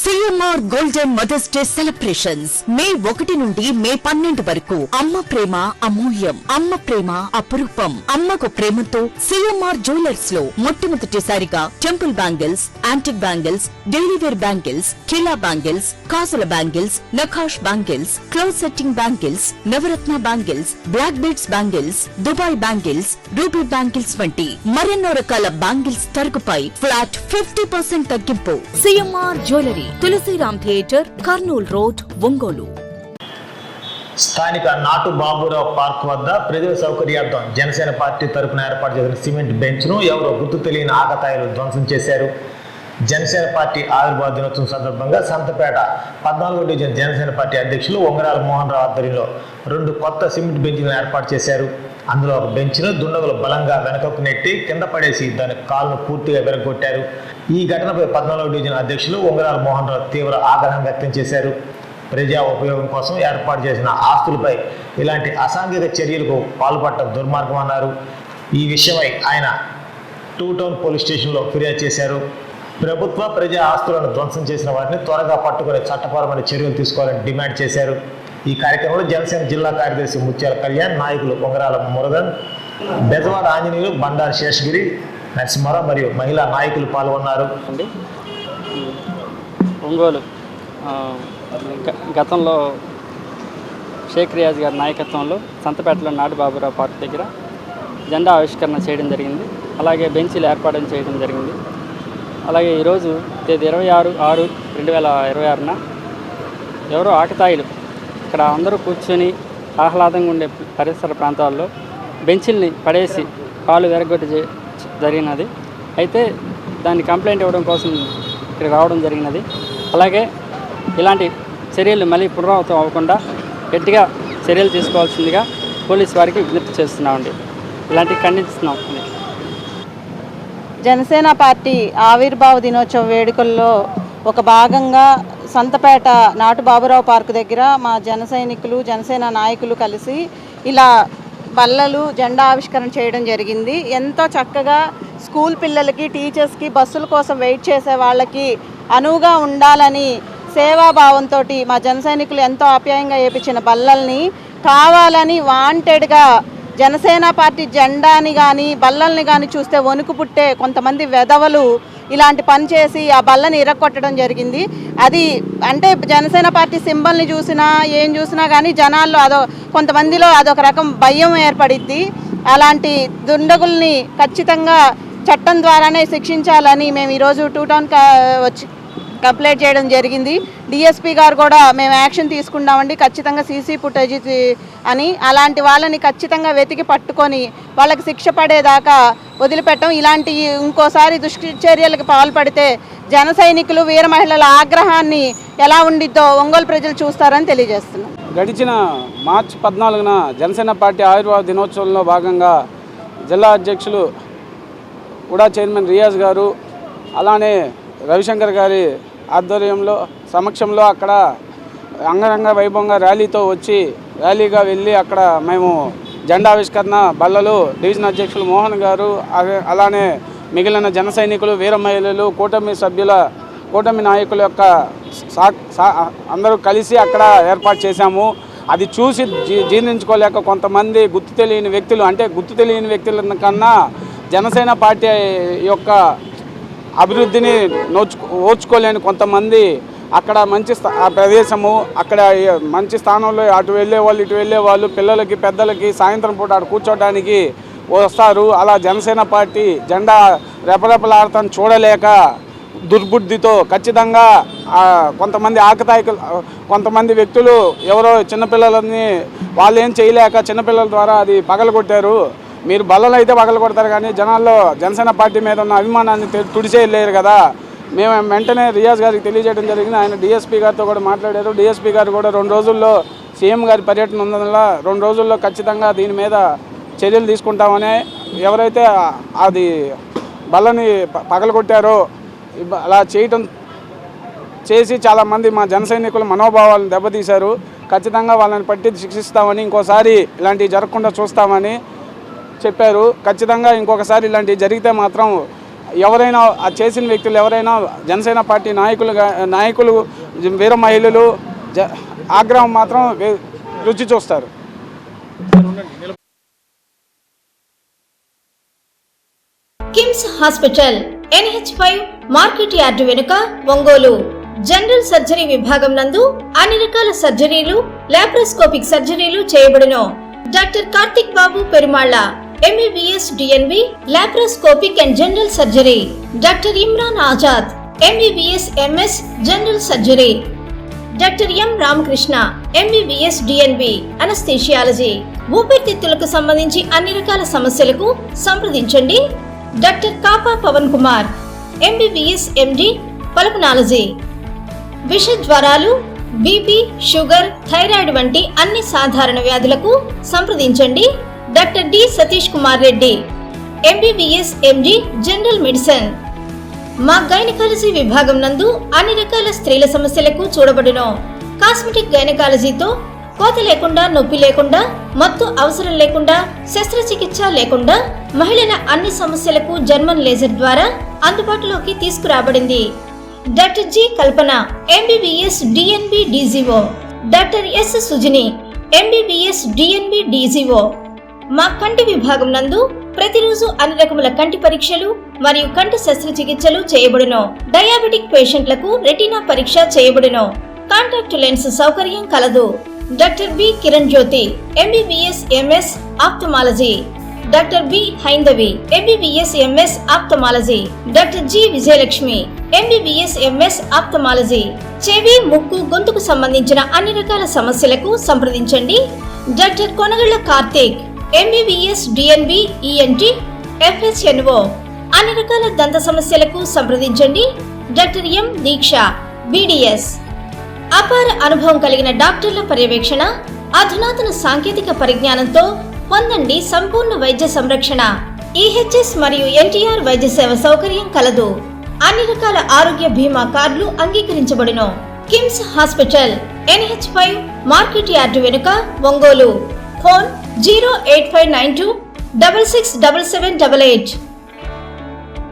CMR Golden Mother's Day Celebrations May 1 నుండి మే 12 వరకు అమ్మ ప్రేమ అమూల్యం అమ్మ ప్రేమ అపురూపం అమ్మకు ప్రేమతో CMR జ్యువెలర్స్ లో మొట్టమొదటిసారిగా temple bangles antique bangles daily wear bangles కిలా బ్యాంగిల్స్ కాసుల బ్యాంగిల్స్ నఖాష్ బ్యాంగిల్స్ క్లోజ్ సెట్టింగ్ బ్యాంగిల్స్ నవరత్న bangles black beads bangles Dubai bangles ruby bangles వంటి మరెన్నో రకాల బ్యాంగిల్స్ తరుగుపై ఫ్లాట్ 50% తగ్గింపు CMR jewellery Tulasiram theatre Kurnool road Ongole. స్థానిక నాటు బాబురావు పార్క్ వద్ద ప్రజల సౌకర్యార్థం జనసేన పార్టీ తరపున ఏర్పాటు చేసిన సిమెంట్ బెంచ్ను ఎవరో గుర్తు తెలియని ఆకతాయిలు ధ్వంసం చేశారు. జనసేన పార్టీ ఆవిర్భావ దినోత్సవం సందర్భంగా సంతపేట 14వ డివిజన్ జనసేన పార్టీ అధ్యక్షులు ఉంగరాల మోహన్ రావు ఆధ్వర్యంలో 2 కొత్త సిమెంట్ బెంచ్లను ఏర్పాటు చేశారు. అందులో ఒక బెంచ్ను దుండగులు బలంగా వెనకకు నెట్టి కింద పడేసి దాని కాలును పూర్తిగా విరగొట్టారు. ఈ ఘటనపై 14వ డివిజన్ అధ్యక్షులు ఉంగరాల మోహన్ రావు తీవ్ర ఆగ్రహం వ్యక్తం చేశారు. ప్రజా ఉపయోగం కోసం ఏర్పాటు చేసిన ఆస్తులపై ఇలాంటి అసాంఘిక చర్యలకు పాల్పడటం దుర్మార్గం అన్నారు. ఈ విషయమై ఆయన 2 టౌన్ పోలీస్ స్టేషన్లో ఫిర్యాదు చేశారు. ప్రభుత్వ ప్రజా ఆస్తులను ధ్వంసం చేసిన వారిని త్వరగా పట్టుకుని చట్టపరమైన చర్యలు తీసుకోవాలని డిమాండ్ చేశారు. ఈ కార్యక్రమంలో జనసేన జిల్లా కార్యదర్శి ముత్యాల కళ్యాణ్, నాయకులు ఉంగరాల మురగన్, బెజవాడ ఆంజనేయులు, బండారు శేషగిరి, నరసింహారావు మరియు మహిళా నాయకులు పాల్గొన్నారు. ఒంగోలు గతంలో షేక్ రియాజ్ గారి నాయకత్వంలో సంతపేటలో నాటు బాబురావు పార్క్ దగ్గర జెండా ఆవిష్కరణ చేయడం జరిగింది. అలాగే బెంచీలు ఏర్పాటు చేయడం జరిగింది. అలాగే ఈరోజు తేదీ 26/6/2026న ఎవరో ఆకతాయిలు ఇక్కడ అందరూ కూర్చొని ఆహ్లాదంగా ఉండే పరిసర ప్రాంతాల్లో బెంచీల్ని పడేసి కాలు వెరగొట్టి జరిగినది. అయితే దాన్ని కంప్లైంట్ ఇవ్వడం కోసం ఇక్కడ రావడం జరిగినది. అలాగే ఇలాంటి చర్యలు మళ్ళీ పునరావృతం అవ్వకుండా గట్టిగా చర్యలు తీసుకోవాల్సిందిగా పోలీసు వారికి విజ్ఞప్తి చేస్తున్నామండి. ఇలాంటివి ఖండిస్తున్నాం. జనసేన పార్టీ ఆవిర్భావ దినోత్సవ వేడుకల్లో ఒక భాగంగా సంతపేట నాటు బాబురావు పార్క్ దగ్గర మా జన సైనికులు జనసేన నాయకులు కలిసి ఇలా బల్లలు జెండా ఆవిష్కరణ చేయడం జరిగింది. ఎంతో చక్కగా స్కూల్ పిల్లలకి టీచర్స్కి బస్సుల కోసం వెయిట్ చేసే వాళ్ళకి అనువుగా ఉండాలని సేవాభావంతో మా జన సైనికులు ఎంతో ఆప్యాయంగా వేయించిన బల్లల్ని కావాలని వాంటెడ్గా జనసేన పార్టీ జెండాని కానీ బల్లల్ని కానీ చూస్తే వణుకు పుట్టే కొంతమంది వెధవలు ఇలాంటి పని చేసి ఆ బల్లని ఇరక్కొట్టడం జరిగింది. అది అంటే జనసేన పార్టీ సింబల్ని చూసినా ఏం చూసినా కానీ జనాల్లో కొంతమందిలో అదొక రకం భయం ఏర్పడిద్ది. అలాంటి దుండగుల్ని ఖచ్చితంగా చట్టం ద్వారానే శిక్షించాలని మేము ఈరోజు 2 టౌన్ వచ్చి కంప్లైంట్ చేయడం జరిగింది. డిఎస్పీ గారు కూడా మేము యాక్షన్ తీసుకుంటామండి, ఖచ్చితంగా సీసీ ఫుటేజ్ అని అలాంటి వాళ్ళని ఖచ్చితంగా వెతికి పట్టుకొని వాళ్ళకి శిక్ష పడేదాకా వదిలిపెట్టం. ఇలాంటి ఇంకోసారి దుష్చర్యలకు పాల్పడితే జన సైనికులు వీర మహిళల ఆగ్రహాన్ని ఎలా ఉండిద్దో ఒంగోలు ప్రజలు చూస్తారని తెలియజేస్తున్నాం. గడిచిన మార్చి 14న జనసేన పార్టీ ఆవిర్భావ దినోత్సవంలో భాగంగా జిల్లా అధ్యక్షులు కూడా చైర్మన్ రియాజ్ గారు అలానే రవిశంకర్ గారి ఆధ్వర్యంలో సమక్షంలో అక్కడ అంగరంగ వైభవంగా ర్యాలీగా వెళ్ళి అక్కడ మేము జెండా ఆవిష్కరణ బల్లలు డివిజన్ అధ్యక్షులు మోహన్ గారు అలానే మిగిలిన జన సైనికులు వీర మహిళలు కూటమి నాయకుల యొక్క అందరూ కలిసి అక్కడ ఏర్పాటు చేశాము. అది చూసి జీర్ణించుకోలేక కొంతమంది గుర్తు తెలియని వ్యక్తుల కన్నా జనసేన పార్టీ యొక్క అభివృద్ధిని ఓర్చుకోలేని కొంతమంది అక్కడ ఆ ప్రదేశము అక్కడ మంచి స్థానంలో అటు వెళ్ళేవాళ్ళు ఇటు వెళ్ళేవాళ్ళు పిల్లలకి పెద్దలకి సాయంత్రం పూట అటు కూర్చోడానికి వస్తారు. అలా జనసేన పార్టీ జెండా రెపరెపలాడతాను చూడలేక దుర్బుద్ధితో ఖచ్చితంగా కొంతమంది కొంతమంది వ్యక్తులు ఎవరో చిన్నపిల్లలని వాళ్ళు ఏం చేయలేక చిన్నపిల్లల ద్వారా అది పగలగొట్టారు. మీరు బల్లలు అయితే పగలగొడతారు కానీ జనాల్లో జనసేన పార్టీ మీద ఉన్న అభిమానాన్ని తుడిచేయలేరు కదా. మేము వెంటనే రియాజ్ గారికి తెలియజేయడం జరిగింది. ఆయన డిఎస్పీ గారితో కూడా మాట్లాడారు. డిఎస్పీ గారు కూడా 2 రోజుల్లో సీఎం గారి పర్యటన ఉన్నందువల్ల 2 రోజుల్లో ఖచ్చితంగా దీని మీద చర్యలు తీసుకుంటామని ఎవరైతే అది బల్లని పగలగొట్టారో అలా చేసి చాలామంది మా జన సైనికుల మనోభావాలను దెబ్బతీశారు. ఖచ్చితంగా వాళ్ళని పట్టి శిక్షిస్తామని ఇంకోసారి ఇలాంటివి జరగకుండా చూస్తామని చెప్పారు. ఖచ్చితంగా ఇంకొకసారి ఇలాంటివి జరిగితే మాత్రం ఎవరైనా ఆ చేసిన వ్యక్తులు ఎవరైనా జనసేన పార్టీ నాయకులు వీర మహిళలు ఆగ్రహం మాత్రం రుచి చూస్తారు. KIMS hospital NH5 market yard వెనుక ఒంగోలు. జనరల్ సర్జరీ విభాగం నందు అన్ని రకాల సర్జరీలు, లాప్రోస్కోపిక్ సర్జరీలు చేయబడును. Doctor Karthik Babu Perumalla MBBS DNB laparoscopic and general surgery. Doctor Imran Azad MBBS MS general surgery. Doctor M Ramakrishna MBBS DNB anaesthesiology. ఊపిరితిత్తులకు సంబంధించి అన్ని రకాల సమస్యలకు సంప్రదించండి. Doctor Kapa Pavan Kumar MBBS MD pulmonology. విష జ్వరాలు, బీపీ, షుగర్, థైరాయిడ్ వంటి అన్ని సాధారణ వ్యాధులకు సంప్రదించండి. Doctor D Satish Kumar Reddy MBBS MD general medicine. మా గైనకాలజీ విభాగం నందు అన్ని రకాల స్త్రీల సమస్యలకు చూడబడును. కాస్మెటిక్ గైనకాలజీతో కోత లేకుండా, నొప్పి లేకుండా, మత్తు అవసరం లేకుండా, శస్త్రచికిత్స లేకుండా మహిళల అన్ని సమస్యలకు జర్మన్ లేజర్ ద్వారా అందుబాటులోకి తీసుకురాబడింది. డాక్టర్ జి కల్పన MBBS DNB DGO. Doctor yes Sujini MBBS DNB DGO. మా కంటి విభాగం నందు ప్రతిరోజు అన్ని రకముల కంటి పరీక్షలు మరియు కంటి శస్త్రచికిత్సలు చేయబడును. డయాబెటిక్ పేషెంట్లకు రెటీనా పరీక్ష చేయబడును. కాంటాక్ట్ లెన్స్ సౌకర్యం కలదు. Doctor B Kiran Jyothi MBBS MS ophthalmology. Doctor B Haindavi MBBS MS ophthalmology. Doctor G Vijayalakshmi MBBS MS ophthalmology. చెవి, ముక్కు, గొంతుకు సంబంధించిన అన్ని రకాల సమస్యలకు సంప్రదించండి. Doctor Konagalla Karthik MBBS DNB ENT FHNO. అన్ని రకాల దంత సమస్యలకు సంప్రదించండి. Doctor M Deeksha BDS. అపార అనుభవం కలిగిన డాక్టర్ల పర్యవేక్షణ, అధునాతన సాంకేతిక పరిజ్ఞానంతో పొందండి సంపూర్ణ వైద్య సంరక్షణ. EHS మరియు NTR వైద్య సేవ సౌకర్యం కలదు. అన్ని రకాల ఆరోగ్య బీమా కార్డులు అంగీకరించబడును. KIMS hospital NH5 market yard వెనుక ఒంగోలు. ఫోన్ 08592 667788.